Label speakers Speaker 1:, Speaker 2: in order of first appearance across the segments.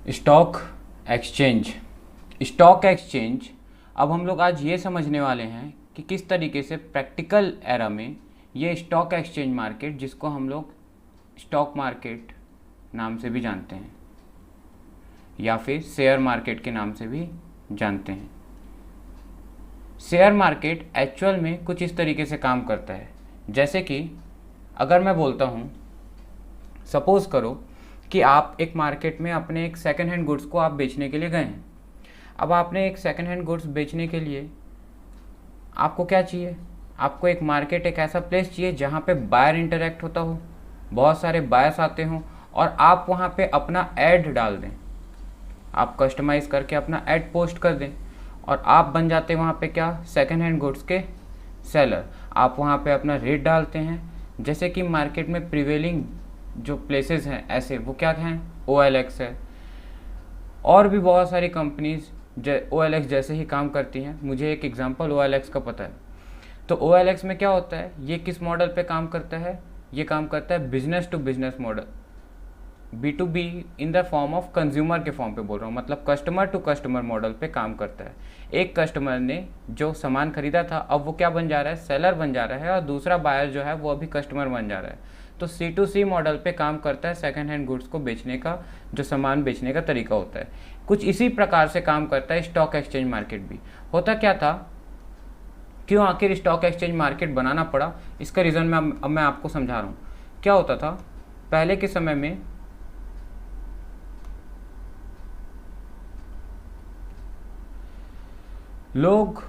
Speaker 1: Stock exchange. Stock exchange अब हम लोग आज ये समझने वाले हैं कि किस तरीके से प्रैक्टिकल एरा में ये स्टॉक एक्सचेंज मार्केट, जिसको हम लोग स्टॉक मार्केट नाम से भी जानते हैं या फिर शेयर मार्केट के नाम से भी जानते हैं। शेयर मार्केट एक्चुअल में कुछ इस तरीके से काम करता है, जैसे कि अगर मैं बोलता हूँ, सपोज करो कि आप एक मार्केट में अपने एक सेकंड हैंड गुड्स को आप बेचने के लिए गए हैं। अब आपने एक सेकंड हैंड गुड्स बेचने के लिए आपको क्या चाहिए? आपको एक मार्केट, एक ऐसा प्लेस चाहिए जहाँ पे बायर इंटरेक्ट होता हो, बहुत सारे बायर्स आते हों और आप वहाँ पे अपना ऐड डाल दें। आप कस्टमाइज करके अपना ऐड पोस्ट कर दें और आप बन जाते हैं वहाँ पे क्या, सेकंड हैंड गुड्स के सेलर। आप वहाँ पे अपना रेट डालते हैं। जैसे कि मार्केट में प्रिवेलिंग जो प्लेसेस हैं ऐसे, वो क्या हैं, OLX है और भी बहुत सारी कंपनीज OLX जैसे ही काम करती हैं। मुझे एक एग्जांपल OLX का पता है। तो OLX में क्या होता है, ये किस मॉडल पे काम करता है? ये काम करता है business to business model, B2B in the form of consumer के फॉर्म पे बोल रहा हूँ, मतलब कस्टमर टू कस्टमर मॉडल पे काम करता है। एक कस्टमर ने जो सामान खरीदा था, अब वो क्या बन जा रहा है, सेलर बन जा रहा है, और दूसरा बायर जो है वो अभी कस्टमर बन जा रहा है। तो C2C मॉडल पे काम करता है सेकंड हैंड गुड्स को बेचने का, जो सामान बेचने का तरीका होता है। कुछ इसी प्रकार से काम करता है स्टॉक एक्सचेंज मार्केट भी। होता क्या था, क्यों आखिर स्टॉक एक्सचेंज मार्केट बनाना पड़ा, इसका रीज़न अब मैं आपको समझा रहा हूँ। क्या होता था पहले के समय में, लोग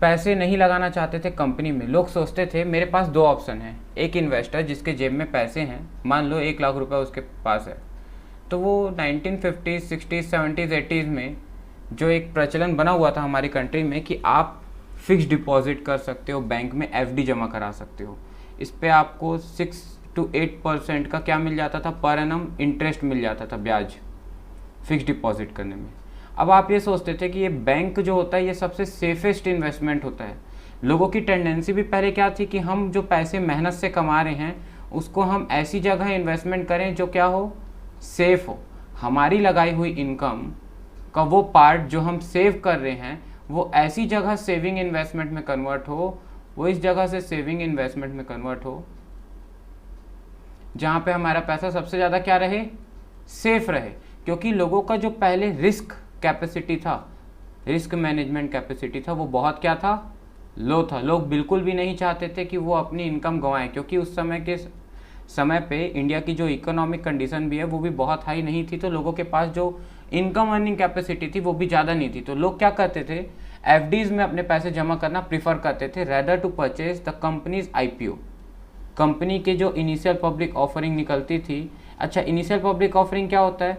Speaker 1: पैसे नहीं लगाना चाहते थे कंपनी में। लोग सोचते थे मेरे पास दो ऑप्शन है, एक इन्वेस्टर जिसके जेब में पैसे हैं, मान लो 1 लाख रुपए उसके पास है, तो वो 1950s 60s 70s 80s में जो एक प्रचलन बना हुआ था हमारी कंट्री में कि आप फिक्स डिपॉजिट कर सकते हो, बैंक में FD जमा करा सकते हो। इस पर आपको 6 to 8% का क्या मिल जाता था, पर एनम इंटरेस्ट मिल जाता था, ब्याज, फिक्स डिपॉजिट करने में। अब आप ये सोचते थे कि ये बैंक जो होता है ये सबसे सेफेस्ट इन्वेस्टमेंट होता है। लोगों की टेंडेंसी भी पहले क्या थी कि हम जो पैसे मेहनत से कमा रहे हैं उसको हम ऐसी जगह इन्वेस्टमेंट करें जो क्या हो, सेफ हो। हमारी लगाई हुई इनकम का वो पार्ट जो हम सेव कर रहे हैं वो ऐसी जगह सेविंग इन्वेस्टमेंट में कन्वर्ट हो, वो इस जगह से सेविंग इन्वेस्टमेंट में कन्वर्ट हो जहाँ पे हमारा पैसा सबसे ज़्यादा क्या रहे, सेफ रहे। क्योंकि लोगों का जो पहले रिस्क कैपेसिटी था, रिस्क मैनेजमेंट कैपेसिटी था, वो बहुत क्या था, लो था। लोग बिल्कुल भी नहीं चाहते थे कि वो अपनी इनकम गंवाएं, क्योंकि उस समय पे इंडिया की जो इकोनॉमिक कंडीशन भी है वो भी बहुत हाई नहीं थी। तो लोगों के पास जो इनकम अर्निंग कैपेसिटी थी वो भी ज़्यादा नहीं थी। तो लोग क्या करते थे, FDs में अपने पैसे जमा करना प्रीफर करते थे, rather to purchase the companies IPO। Company के जो इनिशियल पब्लिक ऑफरिंग निकलती थी। अच्छा, इनिशियल पब्लिक ऑफरिंग क्या होता है,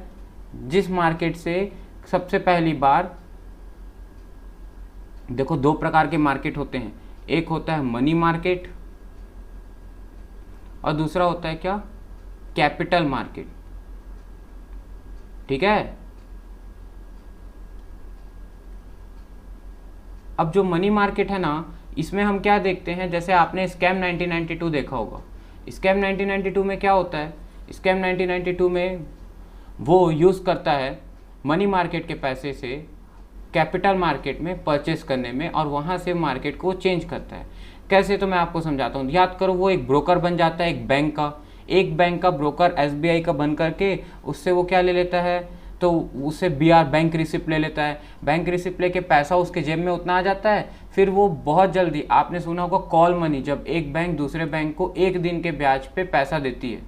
Speaker 1: जिस मार्केट से सबसे पहली बार, देखो 2 प्रकार के मार्केट होते हैं, एक होता है मनी मार्केट और दूसरा होता है क्या, कैपिटल मार्केट। ठीक है। अब जो मनी मार्केट है ना, इसमें हम क्या देखते हैं, जैसे आपने स्कैम 1992 देखा होगा। स्कैम 1992 में क्या होता है, स्कैम 1992 में वो यूज़ करता है मनी मार्केट के पैसे से कैपिटल मार्केट में परचेस करने में, और वहाँ से मार्केट को चेंज करता है। कैसे, तो मैं आपको समझाता हूँ। याद करो, वो एक ब्रोकर बन जाता है, एक बैंक का ब्रोकर SBI का बन करके उससे वो क्या ले लेता है, तो उससे BR बैंक रिसिप्ट ले लेता है। बैंक रिसिप्ट लेके पैसा उसके जेब में उतना आ जाता है, फिर वो बहुत जल्दी, आपने सुना होगा कॉल मनी, जब एक बैंक दूसरे बैंक को 1 दिन के ब्याज पे पैसा देती है,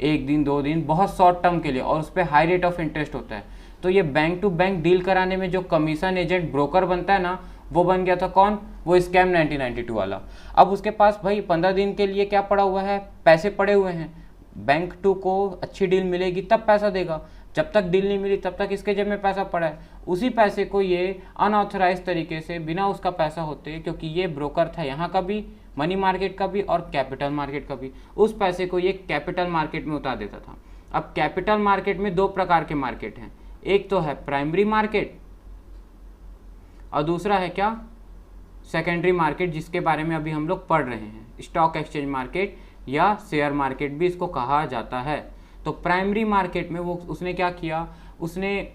Speaker 1: 1 दिन 2 दिन, बहुत शॉर्ट टर्म के लिए, और उस पर हाई रेट ऑफ इंटरेस्ट होता है। तो ये बैंक टू बैंक डील कराने में जो कमीशन एजेंट ब्रोकर बनता है ना, वो बन गया था कौन, वो स्कैम 1992 वाला। अब उसके पास भाई 15 दिन के लिए क्या पड़ा हुआ है, पैसे पड़े हुए हैं। बैंक टू को अच्छी डील मिलेगी तब पैसा देगा, जब तक डील नहीं मिली तब तक इसके जेब में पैसा पड़ा है। उसी पैसे को ये अनऑथराइज तरीके से, बिना उसका पैसा होते, क्योंकि ये ब्रोकर था यहाँ का भी, मनी मार्केट का भी और कैपिटल मार्केट का भी, उस पैसे को ये कैपिटल मार्केट में उतार देता था। अब कैपिटल मार्केट में 2 प्रकार के मार्केट हैं, एक तो है प्राइमरी मार्केट और दूसरा है क्या, सेकेंडरी मार्केट, जिसके बारे में अभी हम लोग पढ़ रहे हैं। स्टॉक एक्सचेंज मार्केट या शेयर मार्केट भी इसको कहा जाता है। तो प्राइमरी मार्केट में वो उसने क्या किया, उसने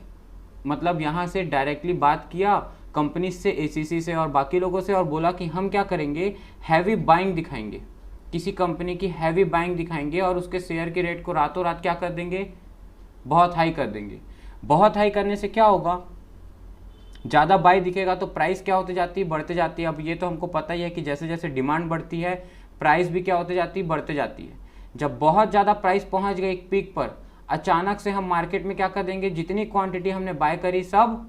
Speaker 1: मतलब यहाँ से डायरेक्टली बात किया कंपनी से, एसीसी से और बाकी लोगों से, और बोला कि हम क्या करेंगे, हैवी बाइंग दिखाएंगे, किसी कंपनी की हैवी बाइंग दिखाएंगे और उसके शेयर के रेट को रातों रात क्या कर देंगे, बहुत हाई कर देंगे। बहुत हाई करने से क्या होगा, ज़्यादा बाई दिखेगा तो प्राइस क्या होते जाती है, बढ़ते जाती है। अब ये तो हमको पता ही है कि जैसे जैसे डिमांड बढ़ती है प्राइस भी क्या होते जाती है, बढ़ते जाती है। जब बहुत ज़्यादा प्राइस पहुंच गई एक पीक पर, अचानक से हम मार्केट में क्या कर देंगे, जितनी क्वांटिटी हमने बाय करी सब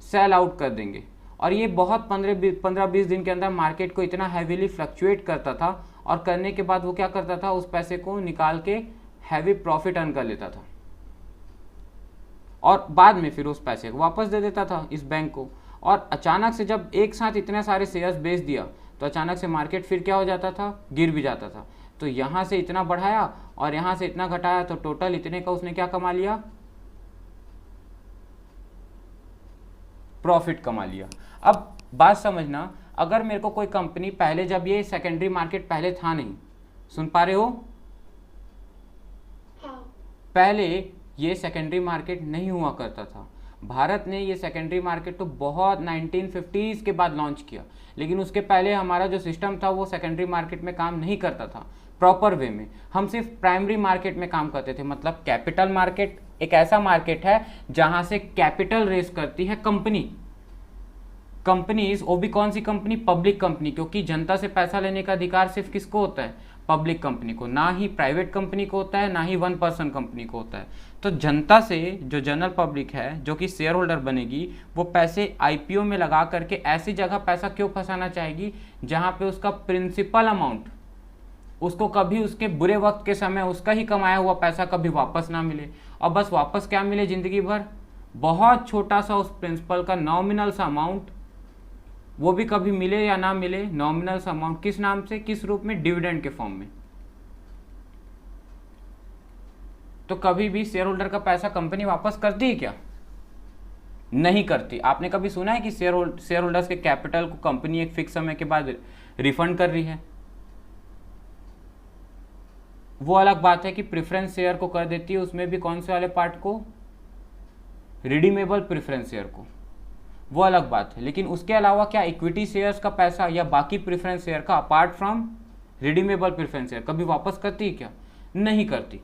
Speaker 1: सेल आउट कर देंगे। और ये बहुत 15-20 दिन के अंदर मार्केट को इतना हैवीली फ्लक्चुएट करता था, और करने के बाद वो क्या करता था, उस पैसे को निकाल के हैवी प्रॉफिट अर्न कर लेता था और बाद में फिर उस पैसे को वापस दे देता था इस बैंक को। और अचानक से जब एक साथ इतने सारे शेयर्स बेच दिया तो अचानक से मार्केट फिर क्या हो जाता था, गिर भी जाता था। तो यहाँ से इतना बढ़ाया और यहाँ से इतना घटाया, तो टोटल इतने का उसने क्या कमा लिया, प्रॉफिट कमा लिया। अब बात समझना, अगर मेरे को कोई कंपनी पहले, जब ये सेकेंडरी मार्केट पहले था नहीं, सुन पा रहे हो, पहले ये सेकेंडरी मार्केट नहीं हुआ करता था। भारत ने ये सेकेंडरी मार्केट तो बहुत 1950s के बाद लॉन्च किया, लेकिन उसके पहले हमारा जो सिस्टम था वो सेकेंडरी मार्केट में काम नहीं करता था प्रॉपर वे में। हम सिर्फ प्राइमरी मार्केट में काम करते थे। मतलब कैपिटल मार्केट एक ऐसा मार्केट है जहां से कैपिटल रेस करती है कंपनीज, वो भी कौन सी कंपनी, पब्लिक कंपनी, क्योंकि जनता से पैसा लेने का अधिकार सिर्फ किसको होता है, पब्लिक कंपनी को, ना ही प्राइवेट कंपनी को होता है, ना ही 1 पर्सन कंपनी को होता है। तो जनता से जो जनरल पब्लिक है, जो कि शेयर होल्डर बनेगी, वो पैसे आईपीओ में लगा करके ऐसी जगह पैसा क्यों फंसाना चाहेगी जहां पे उसका प्रिंसिपल अमाउंट उसको कभी उसके बुरे वक्त के समय उसका ही कमाया हुआ पैसा कभी वापस ना मिले, और बस वापस क्या मिले, जिंदगी भर बहुत छोटा सा उस प्रिंसिपल का नॉमिनल सा अमाउंट, वो भी कभी मिले या ना मिले, नॉमिनल सा अमाउंट, किस नाम से, किस रूप में, डिविडेंड के फॉर्म में। तो कभी भी शेयर होल्डर का पैसा कंपनी वापस करती है क्या, नहीं करती। आपने कभी सुना है कि शेयर होल्डर्स के कैपिटल को कंपनी एक फिक्स समय के बाद रिफंड कर रही है? वो अलग बात है कि प्रेफरेंस शेयर को कर देती है, उसमें भी कौन से वाले पार्ट को, रिडीमेबल प्रेफरेंस शेयर को, वो अलग बात है। लेकिन उसके अलावा क्या इक्विटी शेयर्स का पैसा या बाकी प्रेफरेंस शेयर का, apart from redeemable preference share, कभी वापस करती है क्या, नहीं करती।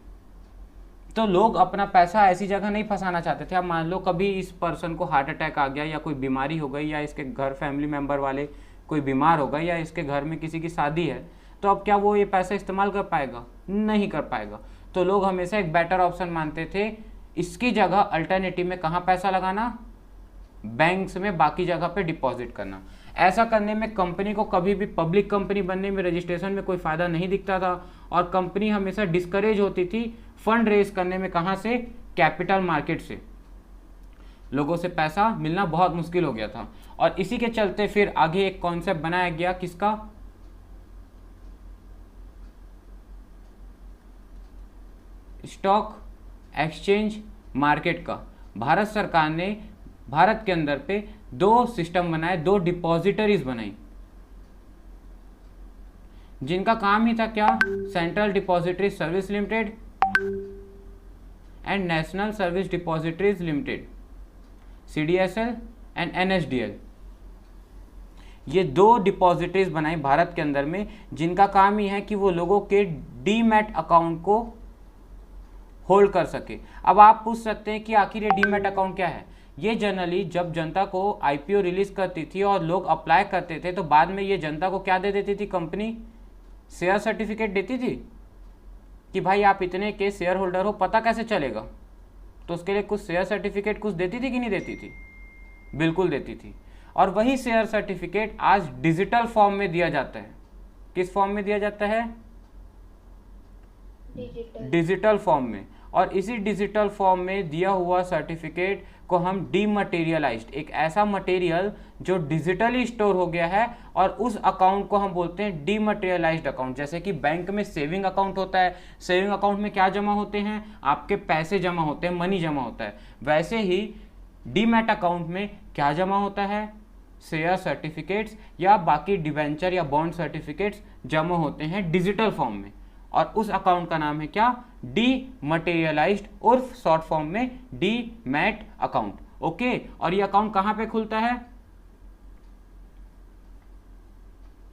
Speaker 1: तो लोग अपना पैसा ऐसी जगह नहीं फंसाना चाहते थे। अब मान लो कभी इस पर्सन को हार्ट अटैक आ गया, या कोई बीमारी हो गई, या इसके घर फैमिली मेंबर वाले कोई बीमार हो गए, या इसके घर में किसी की शादी है, तो अब क्या वो ये पैसा इस्तेमाल कर पाएगा, नहीं कर पाएगा। तो लोग हमेशा एक बेटर ऑप्शन मानते थे, इसकी जगह अल्टरनेटिव में कहाँ पैसा लगाना, बैंक्स में, बाकी जगह पे डिपॉजिट करना। ऐसा करने में कंपनी को कभी भी पब्लिक कंपनी बनने में, रजिस्ट्रेशन में कोई फायदा नहीं दिखता था, और कंपनी हमेशा डिस्करेज होती थी फंड रेज करने में, कहाँ से, कैपिटल मार्केट से। लोगों से पैसा मिलना बहुत मुश्किल हो गया था, और इसी के चलते फिर आगे एक कॉन्सेप्ट बनाया गया, किसका, स्टॉक एक्सचेंज मार्केट का। भारत सरकार ने भारत के अंदर पे 2 सिस्टम बनाए, 2 डिपॉजिटरीज बनाई, जिनका काम ही था क्या, central depository service limited and national service depositories limited, CDSL and NSDL। ये 2 डिपॉजिटरीज बनाई भारत के अंदर में, जिनका काम ही है कि वो लोगों के डीमैट अकाउंट को होल्ड कर सके। अब आप पूछ सकते हैं कि आखिर ये डीमैट अकाउंट क्या है। ये जनरली जब जनता को IPO रिलीज करती थी और लोग अप्लाई करते थे, तो बाद में ये जनता को क्या दे देती थी कंपनी, शेयर सर्टिफिकेट देती थी कि भाई आप इतने के शेयर होल्डर हो, पता कैसे चलेगा। तो उसके लिए कुछ शेयर सर्टिफिकेट कुछ देती थी कि नहीं देती थी, बिल्कुल देती थी। और वही शेयर सर्टिफिकेट आज डिजिटल फॉर्म में दिया जाता है। किस फॉर्म में दिया जाता है, डिजिटल फॉर्म में। और इसी डिजिटल फॉर्म में दिया हुआ सर्टिफिकेट को हम डीमटेरियलाइज्ड, एक ऐसा मटेरियल जो डिजिटली स्टोर हो गया है, और उस अकाउंट को हम बोलते हैं डीमटेरियलाइज्ड अकाउंट। जैसे कि बैंक में सेविंग अकाउंट होता है, सेविंग अकाउंट में क्या जमा होते हैं, आपके पैसे जमा होते हैं, मनी जमा होता है। वैसे ही डीमैट अकाउंट में क्या जमा होता है, शेयर सर्टिफिकेट्स या बाकी डिवेंचर या बॉन्ड सर्टिफिकेट्स जमा होते हैं डिजिटल फॉर्म में। और उस अकाउंट का नाम है क्या, डीमटेरियलाइज्ड उर्फ शॉर्ट फॉर्म में डीमैट अकाउंट। ओके, और ये अकाउंट कहां पे खुलता है,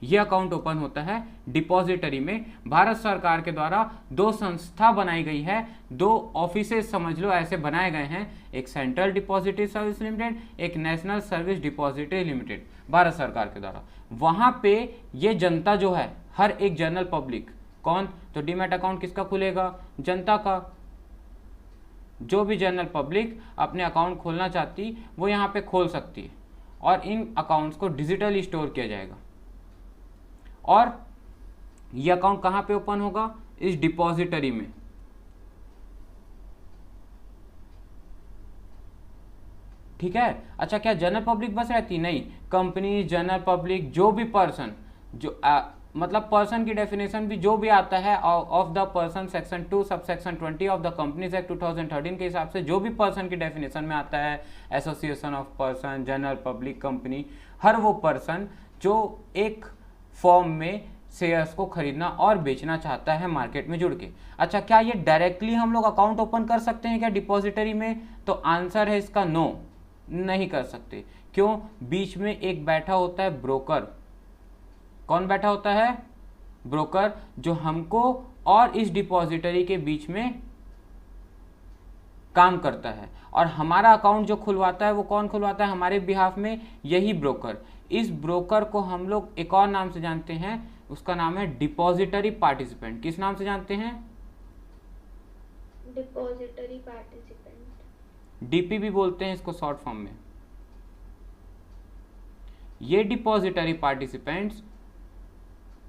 Speaker 1: ये अकाउंट ओपन होता है डिपॉजिटरी में। भारत सरकार के द्वारा दो संस्था बनाई गई है, दो ऑफिसेज समझ लो ऐसे बनाए गए हैं, एक सेंट्रल डिपॉजिटरी सर्विस लिमिटेड, एक national service depository limited, Bharat सरकार के द्वारा। वहां पे ये जनता जो है, हर एक जनरल पब्लिक, कौन, तो डीमैट अकाउंट किसका खुलेगा, जनता का। जो भी जनरल पब्लिक अपने अकाउंट खोलना चाहती वो यहाँ पे खोल सकती है, और इन अकाउंट्स को डिजिटली स्टोर किया जाएगा। और ये अकाउंट कहां पे ओपन होगा, इस डिपॉजिटरी में। ठीक है। अच्छा, क्या जनरल पब्लिक बस रहती, नहीं, कंपनी, जनरल पब्लिक, जो भी पर्सन, जो मतलब पर्सन की डेफिनेशन भी जो भी आता है of the person section 2 subsection 20 of the companies act 2013 के हिसाब से जो भी पर्सन की डेफिनेशन में आता है, association of person, general public, company, हर वो पर्सन जो एक फॉर्म में शेयर्स को खरीदना और बेचना चाहता है मार्केट में जुड़ के। अच्छा, क्या ये डायरेक्टली हम लोग अकाउंट ओपन कर सकते हैं क्या डिपॉजिटरी में, तो आंसर है इसका नो, नहीं कर सकते। क्यों, बीच में एक बैठा होता है ब्रोकर। कौन बैठा होता है, ब्रोकर, जो हमको और इस डिपॉजिटरी के बीच में काम करता है, और हमारा अकाउंट जो खुलवाता है वो कौन खुलवाता है हमारे बिहाफ में, यही ब्रोकर। इस ब्रोकर को हम लोग एक और नाम से जानते हैं, उसका नाम है डिपॉजिटरी पार्टिसिपेंट। किस नाम से जानते हैं,
Speaker 2: डिपॉजिटरी पार्टिसिपेंट,
Speaker 1: डीपी भी बोलते हैं इसको शॉर्ट फॉर्म में। ये डिपॉजिटरी पार्टिसिपेंट्स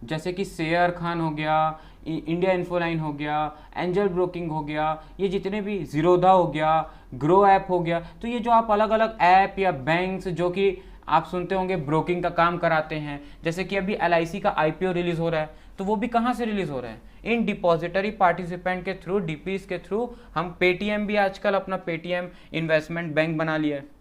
Speaker 1: जैसे कि शेयर खान हो गया, इंडिया इन्फोलाइन हो गया, एंजल ब्रोकिंग हो गया, ये जितने भी जीरोधा हो गया, ग्रो ऐप हो गया, तो ये जो आप अलग अलग ऐप या बैंक्स जो कि आप सुनते होंगे ब्रोकिंग का काम कराते हैं, जैसे कि अभी LIC का IPO रिलीज हो रहा है, तो वो भी कहाँ से रिलीज हो रहा है, इन डिपॉजिटरी पार्टिसिपेंट के थ्रू, डीपीज के थ्रू। हम पेटीएम भी आजकल अपना पेटीएम इन्वेस्टमेंट बैंक बना लिया है,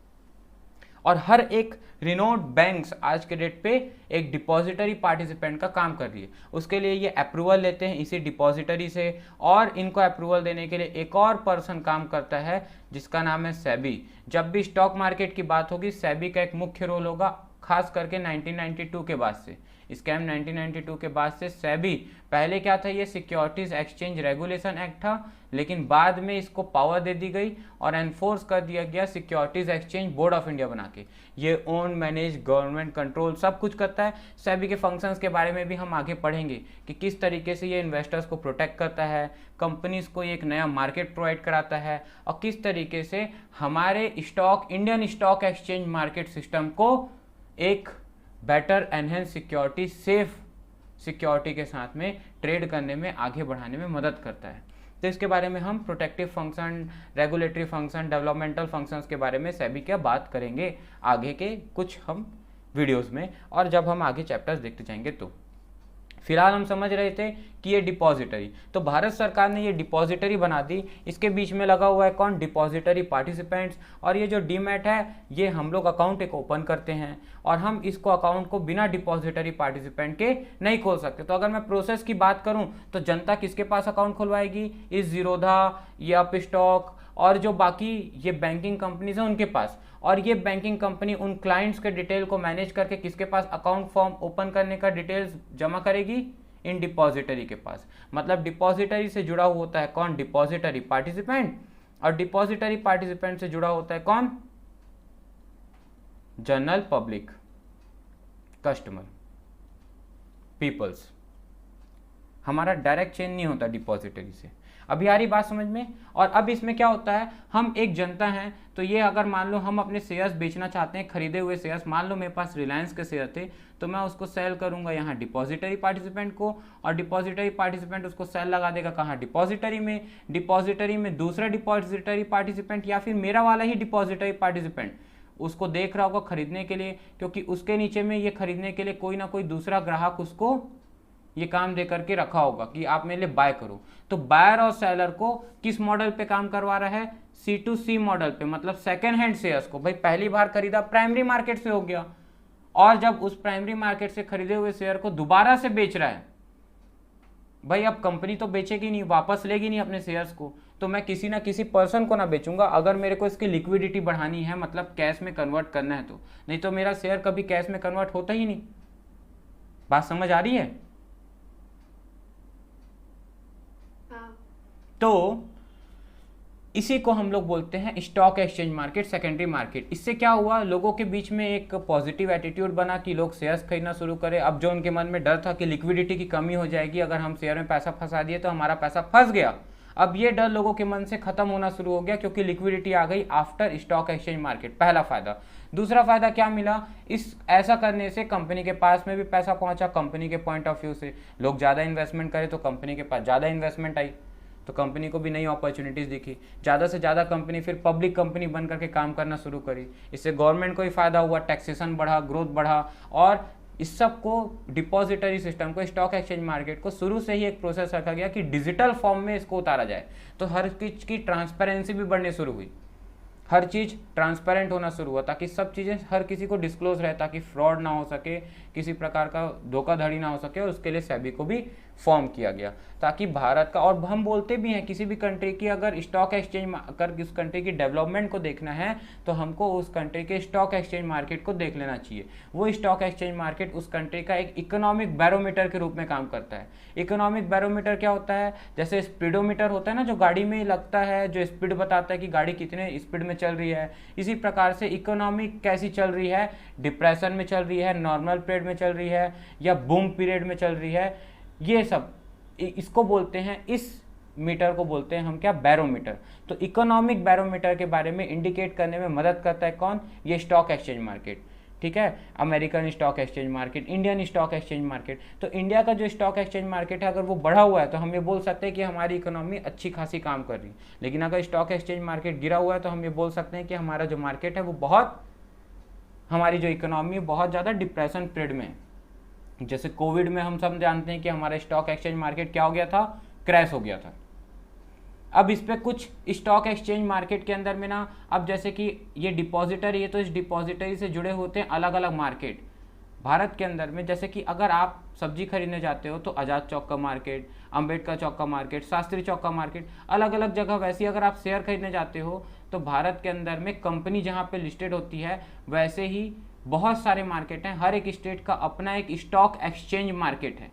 Speaker 1: और हर एक रिनोड बैंक्स आज के डेट पे एक डिपॉजिटरी पार्टिसिपेंट का काम कर रही है। उसके लिए ये अप्रूवल लेते हैं इसी डिपॉजिटरी से, और इनको अप्रूवल देने के लिए एक और पर्सन काम करता है जिसका नाम है सेबी। जब भी स्टॉक मार्केट की बात होगी, सेबी का एक मुख्य रोल होगा, खास करके 1992 के बाद से, स्कैम 1992 के बाद से सेबी, पहले क्या था, ये सिक्योरिटीज एक्सचेंज रेगुलेशन एक्ट था, लेकिन बाद में इसको पावर दे दी गई और एनफोर्स कर दिया गया securities exchange board of India बना के। ये ओन, मैनेज, गवर्नमेंट कंट्रोल सब कुछ करता है। सेबी के फंक्शंस के बारे में भी हम आगे पढ़ेंगे कि किस तरीके से ये इन्वेस्टर्स को प्रोटेक्ट करता है, कंपनीज को एक नया मार्केट प्रोवाइड कराता है, और किस तरीके से हमारे stock, Indian stock exchange market system को एक better enhance security, safe security के साथ में ट्रेड करने में, आगे बढ़ाने में मदद करता है। तो इसके बारे में हम protective function, regulatory function, developmental functions के बारे में सेबी क्या बात करेंगे आगे के कुछ हम वीडियोस में, और जब हम आगे चैप्टर्स देखते जाएंगे। तो फिलहाल हम समझ रहे थे कि ये डिपॉजिटरी, तो भारत सरकार ने ये डिपॉजिटरी बना दी, इसके बीच में लगा हुआ है कौन, डिपॉजिटरी पार्टिसिपेंट्स। और ये जो डीमैट है, ये हम लोग अकाउंट एक ओपन करते हैं, और हम इसको अकाउंट को बिना डिपॉजिटरी पार्टिसिपेंट के नहीं खोल सकते। तो अगर मैं प्रोसेस की बात करूं तो जनता किसके पास अकाउंट खुलवाएगी, इस जीरोधा या अपस्टॉक और जो बाकी ये बैंकिंग कंपनीज हैं उनके पास, और ये बैंकिंग कंपनी उन क्लाइंट्स के डिटेल को मैनेज करके किसके पास अकाउंट फॉर्म ओपन करने का डिटेल्स जमा करेगी, इन डिपॉजिटरी के पास। मतलब डिपॉजिटरी से जुड़ा हुआ होता है कौन, डिपॉजिटरी पार्टिसिपेंट, और डिपॉजिटरी पार्टिसिपेंट से जुड़ा होता है कौन, जनरल पब्लिक, कस्टमर, पीपल्स। हमारा डायरेक्ट चेंज नहीं होता डिपॉजिटरी से। अभी आ रही बात समझ में। और अब इसमें क्या होता है, हम एक जनता हैं, तो ये अगर मान लो हम अपने शेयर्स बेचना चाहते हैं, खरीदे हुए शेयर्स, मान लो मेरे पास रिलायंस के शेयर थे, तो मैं उसको सेल करूंगा यहाँ डिपॉजिटरी पार्टिसिपेंट को, और डिपॉजिटरी पार्टिसिपेंट उसको सेल लगा देगा कहाँ, डिपॉजिटरी में। डिपॉजिटरी में दूसरा डिपॉजिटरी पार्टिसिपेंट या फिर मेरा वाला ही डिपॉजिटरी पार्टिसिपेंट उसको देख रहा होगा खरीदने के लिए, क्योंकि उसके नीचे में ये खरीदने के लिए कोई ना कोई दूसरा ग्राहक उसको ये काम दे करके रखा होगा कि आप मेरे लिए बाय करो। तो बायर और सेलर को किस मॉडल पे काम करवा रहा है, C2C मॉडल पे, मतलब सेकेंड हैंड शेयर्स को। भाई पहली बार खरीदा प्राइमरी मार्केट से हो गया, और जब उस प्राइमरी मार्केट से खरीदे हुए शेयर को दोबारा से बेच रहा है, भाई अब कंपनी तो बेचेगी नहीं, वापस लेगी नहीं अपने शेयर्स को, तो मैं किसी ना किसी पर्सन को ना बेचूंगा अगर मेरे को इसकी लिक्विडिटी बढ़ानी है, मतलब कैश में कन्वर्ट करना है तो, नहीं तो मेरा शेयर कभी कैश में कन्वर्ट होता ही नहीं। बात समझ आ रही है?
Speaker 2: हाँ।
Speaker 1: तो इसी को हम लोग बोलते हैं stock exchange market, secondary market. इससे क्या हुआ, लोगों के बीच में एक पॉजिटिव एटीट्यूड बना कि लोग शेयर्स खरीदना शुरू करें। अब जो उनके मन में डर था कि लिक्विडिटी की कमी हो जाएगी, अगर हम शेयर में पैसा फंसा दिए तो हमारा पैसा फंस गया, अब ये डर लोगों के मन से खत्म होना शुरू हो गया क्योंकि लिक्विडिटी आ गई आफ्टर स्टॉक एक्सचेंज मार्केट। पहला फायदा। दूसरा फायदा क्या मिला, इस ऐसा करने से कंपनी के पास में भी पैसा पहुंचा। कंपनी के पॉइंट ऑफ व्यू से लोग ज़्यादा इन्वेस्टमेंट करें तो कंपनी के पास ज़्यादा इन्वेस्टमेंट आई, तो कंपनी को भी नई अपॉर्चुनिटीज़ दिखी। ज़्यादा से ज़्यादा कंपनी फिर पब्लिक कंपनी बन करके काम करना शुरू करी। इससे गवर्नमेंट को ही फायदा हुआ, टैक्सेशन बढ़ा, ग्रोथ बढ़ा। और इस सब को, डिपॉजिटरी सिस्टम को, स्टॉक एक्सचेंज मार्केट को शुरू से ही एक प्रोसेस रखा गया कि डिजिटल फॉर्म में इसको उतारा जाए। तो हर चीज़ की ट्रांसपेरेंसी भी बढ़नी शुरू हुई, हर चीज़ ट्रांसपेरेंट होना शुरू हुआ ताकि सब चीज़ें हर किसी को डिस्क्लोज रहे, ताकि फ्रॉड ना हो सके, किसी प्रकार का धोखाधड़ी ना हो सके। और उसके लिए सेबी को भी फॉर्म किया गया ताकि भारत का, और हम बोलते भी हैं किसी भी कंट्री की अगर स्टॉक एक्सचेंज, अगर उस कंट्री की डेवलपमेंट को देखना है तो हमको उस कंट्री के स्टॉक एक्सचेंज मार्केट को देख लेना चाहिए। वो स्टॉक एक्सचेंज मार्केट उस कंट्री का एक इकोनॉमिक बैरोमीटर के रूप में काम करता है। इकोनॉमिक बैरोमीटर क्या होता है, जैसे स्पीडोमीटर होता है ना जो गाड़ी में लगता है, जो स्पीड बताता है कि गाड़ी कितने स्पीड में चल रही है, इसी प्रकार से इकोनॉमी कैसी चल रही है, डिप्रेशन में चल रही है, नॉर्मल पीरियड में चल रही है, या बूम पीरियड में चल रही है, ये सब इसको बोलते हैं, इस मीटर को बोलते हैं हम क्या, बैरोमीटर। तो इकोनॉमिक बैरोमीटर के बारे में इंडिकेट करने में मदद करता है कौन, ये स्टॉक एक्सचेंज मार्केट। ठीक है, American stock exchange market, Indian stock exchange market. तो इंडिया का जो स्टॉक एक्सचेंज मार्केट है अगर वो बढ़ा हुआ है तो हम ये बोल सकते हैं कि हमारी इकोनॉमी अच्छी खासी काम कर रही है। लेकिन अगर स्टॉक एक्सचेंज मार्केट गिरा हुआ है तो हम ये बोल सकते हैं कि हमारा जो मार्केट है वो बहुत, हमारी जो इकोनॉमी बहुत ज़्यादा डिप्रेशन पीरियड में है। जैसे कोविड में हम सब जानते हैं कि हमारा स्टॉक एक्सचेंज मार्केट क्या हो गया था, क्रैश हो गया था। अब इस पे कुछ स्टॉक एक्सचेंज मार्केट के अंदर में ना, अब जैसे कि ये डिपॉजिटरी है तो इस डिपॉजिटरी से जुड़े होते हैं अलग अलग मार्केट भारत के अंदर में। जैसे कि अगर आप सब्जी खरीदने जाते हो तो आज़ाद चौक का मार्केट, अम्बेडकर चौक का मार्केट, शास्त्री चौक का मार्केट, अलग अलग जगह। वैसे ही अगर आप शेयर खरीदने जाते हो तो भारत के अंदर में कंपनी जहाँ पे लिस्टेड होती है वैसे ही बहुत सारे मार्केट हैं। हर एक स्टेट का अपना एक स्टॉक एक्सचेंज मार्केट है,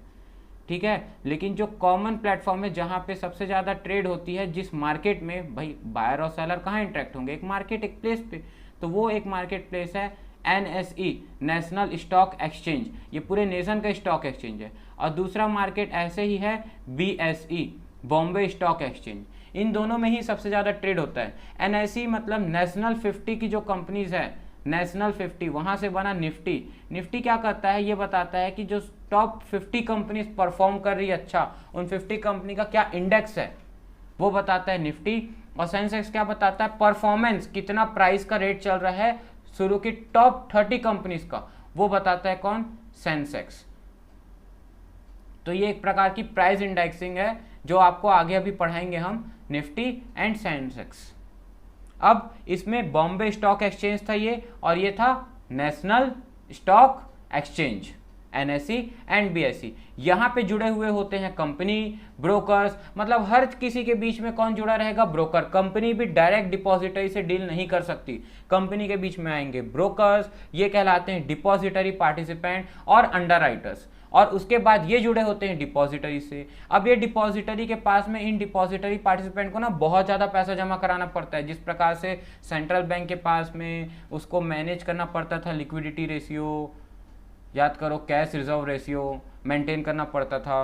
Speaker 1: ठीक है। लेकिन जो कॉमन प्लेटफॉर्म है जहाँ पे सबसे ज़्यादा ट्रेड होती है, जिस मार्केट में भाई बायर और सेलर कहाँ इंटरेक्ट होंगे, एक मार्केट, एक प्लेस पे, तो वो एक मार्केट प्लेस है NSE, नेशनल स्टॉक एक्सचेंज। ये पूरे नेशन का स्टॉक एक्सचेंज है। और दूसरा मार्केट ऐसे ही है BSE, बॉम्बे स्टॉक एक्सचेंज। इन दोनों में ही सबसे ज़्यादा ट्रेड होता है। NSE मतलब नेशनल 50 की जो कंपनीज है, नेशनल 50, वहाँ से बना निफ्टी। निफ्टी क्या करता है, ये बताता है कि जो टॉप 50 कंपनीज परफॉर्म कर रही है अच्छा, उन 50 कंपनी का क्या इंडेक्स है वो बताता है निफ्टी। और सेंसेक्स क्या बताता है, परफॉर्मेंस, कितना प्राइस का रेट चल रहा है शुरू की टॉप 30 कंपनीज का, वो बताता है कौन, सेंसेक्स। तो ये एक प्रकार की प्राइस इंडेक्सिंग है जो आपको आगे अभी पढ़ाएंगे हम, निफ्टी एंड सेंसेक्स। अब इसमें बॉम्बे स्टॉक एक्सचेंज था ये, और ये था national stock exchange, NSE and BSE। यहाँ पे जुड़े हुए होते हैं कंपनी, ब्रोकर्स, मतलब हर किसी के बीच में कौन जुड़ा रहेगा, ब्रोकर। कंपनी भी डायरेक्ट डिपॉजिटरी से डील नहीं कर सकती, कंपनी के बीच में आएंगे ब्रोकर्स, ये कहलाते हैं डिपॉजिटरी पार्टिसिपेंट और अंडरराइटर्स। और उसके बाद ये जुड़े होते हैं डिपॉजिटरी से। अब ये डिपॉजिटरी के पास में इन डिपॉजिटरी पार्टिसिपेंट को ना बहुत ज़्यादा पैसा जमा कराना पड़ता है। जिस प्रकार से सेंट्रल बैंक के पास में उसको मैनेज करना पड़ता था, लिक्विडिटी रेशियो, याद करो, कैश रिजर्व रेशियो मेंटेन करना पड़ता था,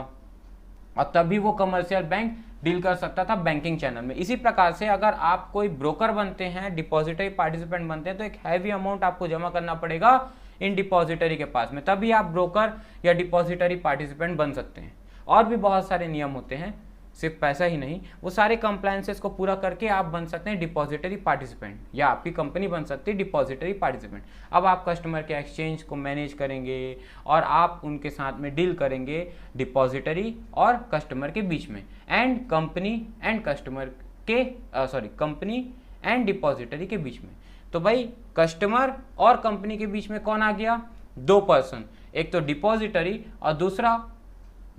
Speaker 1: और तभी वो कमर्शियल बैंक डील कर सकता था बैंकिंग चैनल में। इसी प्रकार से अगर आप कोई ब्रोकर बनते हैं, डिपॉजिटरी पार्टिसिपेंट बनते हैं, तो एक हैवी अमाउंट आपको जमा करना पड़ेगा इन डिपॉजिटरी के पास में, तभी आप ब्रोकर या डिपॉजिटरी पार्टिसिपेंट बन सकते हैं। और भी बहुत सारे नियम होते हैं, सिर्फ पैसा ही नहीं, वो सारे कंप्लायंसेस को पूरा करके आप बन सकते हैं डिपॉजिटरी पार्टिसिपेंट, या आपकी कंपनी बन सकती है डिपॉजिटरी पार्टिसिपेंट। अब आप कस्टमर के एक्सचेंज को मैनेज करेंगे और आप उनके साथ में डील करेंगे डिपॉजिटरी और कस्टमर के बीच में, एंड कंपनी एंड कस्टमर के कंपनी एंड डिपॉजिटरी के बीच में। तो भाई कस्टमर और कंपनी के बीच में कौन आ गया, दो पर्सन, एक तो डिपॉजिटरी और दूसरा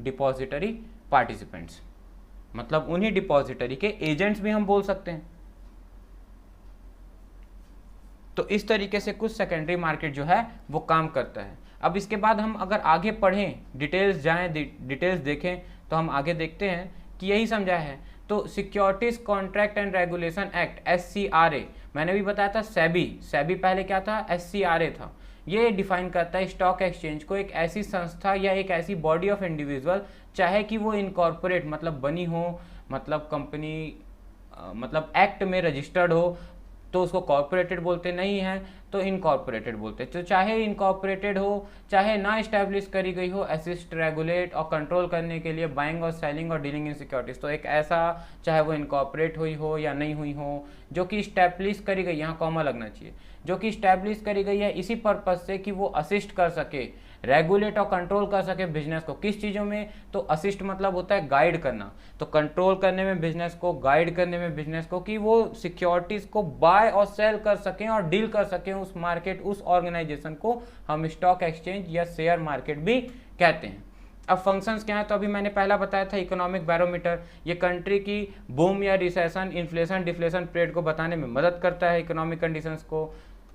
Speaker 1: डिपॉजिटरी पार्टिसिपेंट्स, मतलब उन्हीं डिपॉजिटरी के एजेंट्स भी हम बोल सकते हैं। तो इस तरीके से कुछ सेकेंडरी मार्केट जो है वो काम करता है। अब इसके बाद हम अगर आगे पढ़ें, डिटेल्स जाएं, डिटेल्स देखें, तो हम आगे देखते हैं कि यही समझा है। तो securities contract and regulation act SCRA, मैंने भी बताया था सेबी पहले क्या था, SCRA था। ये डिफाइन करता है स्टॉक एक्सचेंज को एक ऐसी संस्था या एक ऐसी बॉडी ऑफ इंडिविजुअल, चाहे कि वो इनकॉर्पोरेट मतलब बनी हो, मतलब कंपनी मतलब एक्ट में रजिस्टर्ड हो तो उसको कॉर्पोरेटेड बोलते नहीं हैं, तो इनकॉर्पोरेटेड बोलते हैं। तो चाहे इनकॉर्पोरेटेड हो, चाहे ना इस्टेब्लिश करी गई हो, असिस्ट, रेगुलेट और कंट्रोल करने के लिए बाइंग और सेलिंग और डीलिंग इन सिक्योरिटीज, तो एक ऐसा, चाहे वो इनकॉर्पोरेट हुई हो या नहीं हुई हो, जो कि इस्टेब्लिश करी गई, यहाँ कॉमा लगना चाहिए, जो कि इस्टेब्लिश करी गई है इसी पर्पज से कि वो असिस्ट कर सके, रेगुलेट और कंट्रोल कर सके बिजनेस को। किस चीज़ों में, तो असिस्ट मतलब होता है गाइड करना, तो कंट्रोल करने में बिजनेस को, गाइड करने में बिजनेस को, कि वो सिक्योरिटीज को बाय और सेल कर सकें और डील कर सकें उस मार्केट, उस ऑर्गेनाइजेशन को हम स्टॉक एक्सचेंज या शेयर मार्केट भी कहते हैं। अब फंक्शंस क्या है, तो अभी मैंने पहला बताया था इकोनॉमिक बैरोमीटर, ये कंट्री की बूम या रिसेशन, इन्फ्लेशन, डिफ्लेशन पीरियड को बताने में मदद करता है, इकोनॉमिक कंडीशंस को।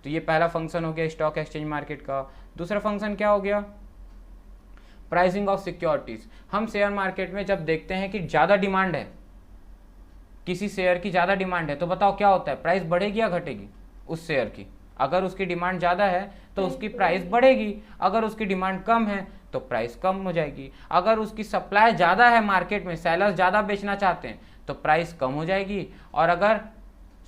Speaker 1: तो ये पहला फंक्शन हो गया स्टॉक एक्सचेंज मार्केट का। दूसरा फंक्शन क्या हो गया, प्राइसिंग ऑफ सिक्योरिटीज। हम शेयर मार्केट में जब देखते हैं कि ज़्यादा डिमांड है, किसी शेयर की ज़्यादा डिमांड है, तो बताओ क्या होता है, प्राइस बढ़ेगी या घटेगी उस शेयर की। अगर उसकी डिमांड ज़्यादा है तो उसकी प्राइस बढ़ेगी, अगर उसकी डिमांड कम है तो प्राइस कम हो जाएगी। अगर उसकी सप्लाई ज़्यादा है मार्केट में, सेलर ज़्यादा बेचना चाहते हैं तो प्राइस कम हो जाएगी, और अगर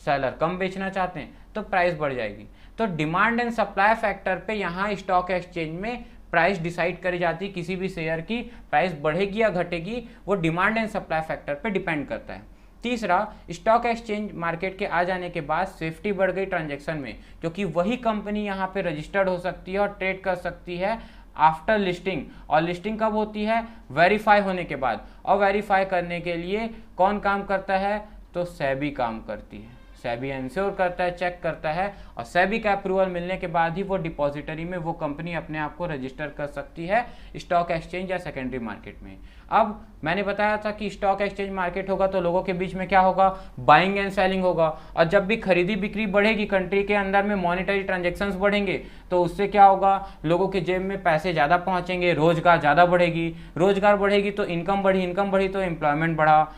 Speaker 1: सेलर कम बेचना चाहते हैं तो प्राइस बढ़ जाएगी। तो डिमांड एंड सप्लाई फैक्टर पे यहाँ स्टॉक एक्सचेंज में प्राइस डिसाइड करी जाती है, किसी भी शेयर की प्राइस बढ़ेगी या घटेगी वो डिमांड एंड सप्लाई फैक्टर पे डिपेंड करता है। तीसरा, स्टॉक एक्सचेंज मार्केट के आ जाने के बाद सेफ्टी बढ़ गई ट्रांजैक्शन में, क्योंकि वही कंपनी यहाँ पे रजिस्टर्ड हो सकती है और ट्रेड कर सकती है आफ्टर लिस्टिंग। और लिस्टिंग कब होती है, वेरीफाई होने के बाद। और वेरीफाई करने के लिए कौन काम करता है, तो सेबी काम करती है। सेबी इंश्योर करता है, चेक करता है, और सेबी का अप्रूवल मिलने के बाद ही वो डिपॉजिटरी में वो कंपनी अपने आप को रजिस्टर कर सकती है स्टॉक एक्सचेंज या सेकेंडरी मार्केट में। अब मैंने बताया था कि स्टॉक एक्सचेंज मार्केट होगा तो लोगों के बीच में क्या होगा, बाइंग एंड सेलिंग होगा। और जब भी खरीदी बिक्री बढ़ेगी, कंट्री के अंदर में मॉनिटरी ट्रांजेक्शन्स बढ़ेंगे, तो उससे क्या होगा, लोगों के जेब में पैसे ज़्यादा पहुँचेंगे, रोजगार ज़्यादा बढ़ेगी, रोजगार बढ़ेगी तो इनकम बढ़ी, इनकम बढ़ी तो एम्प्लॉयमेंट बढ़ा,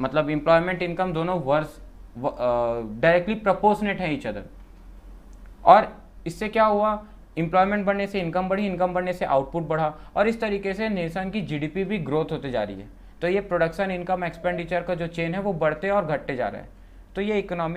Speaker 1: मतलब एम्प्लॉयमेंट इनकम दोनों वर्ष डायरेक्टली प्रोपोर्शनेट है ईच अदर। और इससे क्या हुआ, एम्प्लॉयमेंट बढ़ने से इनकम बढ़ी, इनकम बढ़ने से आउटपुट बढ़ा, और इस तरीके से नेशन की जीडीपी भी ग्रोथ होते जा रही है। तो ये प्रोडक्शन, इनकम, एक्सपेंडिचर का जो चेन है वो बढ़ते और घटते जा रहा है। तो ये इकोनॉमिक